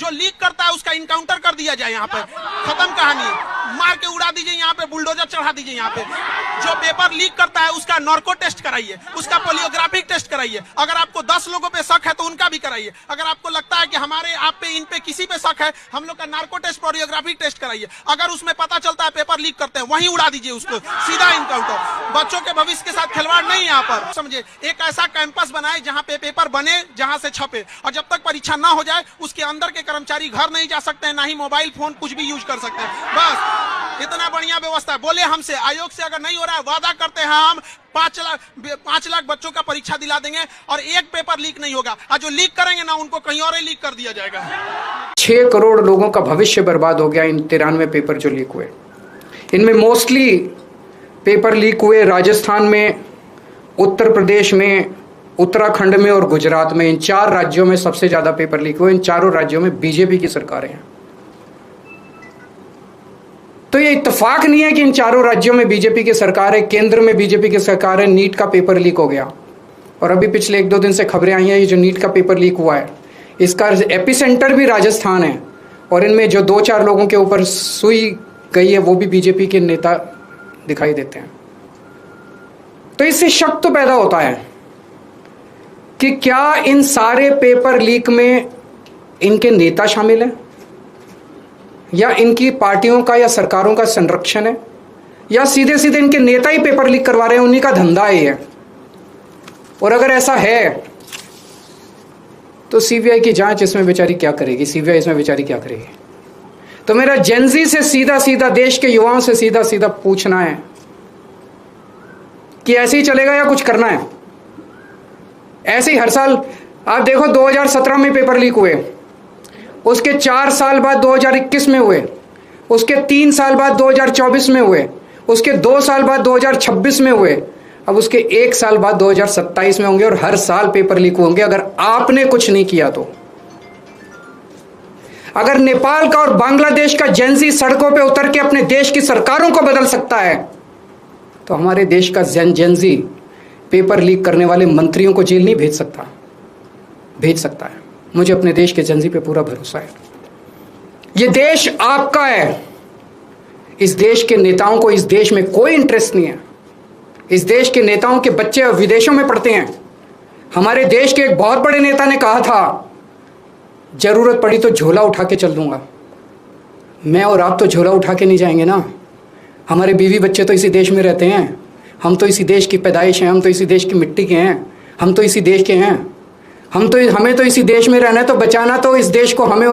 जो लीक करता है उसका इनकाउंटर कर दिया जाए, यहाँ पे खत्म कहानी, मार के उड़ा दीजिए, यहाँ पे बुलडोजर चढ़ा दीजिए। यहाँ पे जो पेपर लीक करता है उसका नार्को टेस्ट कराइए, उसका पोलियोग्राफिक टेस्ट कराइए। अगर आपको 10 लोगों पे शक है तो उनका भी कराइए। अगर आपको लगता है कि हमारे आप पे इन पे किसी पे शक है, हम लोग का नार्को टेस्ट पोलियोग्राफिक टेस्ट कराइए। अगर उसमें पता चलता है पेपर लीक करते हैं, वहीं उड़ा दीजिए उसको, सीधा इनकाउंटर। बच्चों के भविष्य के साथ खिलवाड़ नहीं यहाँ पर, समझे। एक ऐसा कैंपस बनाए जहाँ पे पेपर बने, जहाँ से छपे, और जब तक परीक्षा ना हो जाए उसके अंदर के कर्मचारी घर नहीं जा सकते हैं, ना ही मोबाइल फोन कुछ भी यूज कर सकते हैं। बस इतना बढ़िया व्यवस्था। बोले हमसे आयोग से अगर नहीं हो रहा है, वादा करते हैं हम 5 लाख बच्चों का परीक्षा दिला देंगे और एक पेपर लीक नहीं होगा। और जो लीक करेंगे ना उनको कहीं और ही लीक कर दिया जाएगा। 6 करोड़ लोगों का भविष्य बर्बाद हो गया इन 93 पेपर जो लीक हुए। इनमें मोस्टली पेपर लीक हुए राजस्थान में, उत्तर प्रदेश में, उत्तराखंड में और गुजरात में। इन 4 राज्यों में सबसे ज्यादा पेपर लीक हुए। इन चारों राज्यों में बीजेपी की सरकारें हैं। तो ये इत्तेफाक नहीं है कि इन चारों राज्यों में बीजेपी की सरकार है, केंद्र में बीजेपी की सरकार है। नीट का पेपर लीक हो गया और अभी पिछले 1-2 दिन से खबरें आई हैं, ये जो नीट का पेपर लीक हुआ है इसका एपिसेंटर भी राजस्थान है, और इनमें जो 2-4 लोगों के ऊपर सुई गई है वो भी बीजेपी के नेता दिखाई देते हैं। तो इससे शक तो पैदा होता है कि क्या इन सारे पेपर लीक में इनके नेता शामिल हैं, या इनकी पार्टियों का या सरकारों का संरक्षण है, या सीधे सीधे इनके नेता ही पेपर लीक करवा रहे हैं, उन्हीं का धंधा ही है। और अगर ऐसा है तो सीबीआई की जांच इसमें बेचारी क्या करेगी, सीबीआई इसमें बेचारी क्या करेगी। तो मेरा जेनजी से सीधा सीधा, देश के युवाओं से सीधा सीधा पूछना है कि ऐसे ही चलेगा या कुछ करना है। ऐसे ही हर साल आप देखो, 2017 में पेपर लीक हुए, उसके 4 साल बाद 2021 में हुए, उसके 3 साल बाद 2024 में हुए, उसके 2 साल बाद 2026 में हुए, अब उसके 1 साल बाद 2027 में होंगे, और हर साल पेपर लीक होंगे अगर आपने कुछ नहीं किया तो। अगर नेपाल का और बांग्लादेश का जेनजी सड़कों पे उतर के अपने देश की सरकारों को बदल सकता है, तो हमारे देश का जेनजी पेपर लीक करने वाले मंत्रियों को जेल नहीं भेज सकता है। मुझे अपने देश के जेनजी पे पूरा भरोसा है। ये देश आपका है। इस देश के नेताओं को इस देश में कोई इंटरेस्ट नहीं है। इस देश के नेताओं के बच्चे विदेशों में पढ़ते हैं। हमारे देश के एक बहुत बड़े नेता ने कहा था, जरूरत पड़ी तो झोला उठा के चल दूंगा। मैं और आप तो झोला उठा के नहीं जाएंगे ना। हमारे बीवी बच्चे तो इसी देश में रहते हैं, हम तो इसी देश की पैदाइश हैं, हम तो इसी देश की मिट्टी के हैं, हम तो इसी देश के हैं। हमें तो इसी देश में रहना है, तो बचाना तो इस देश को हमें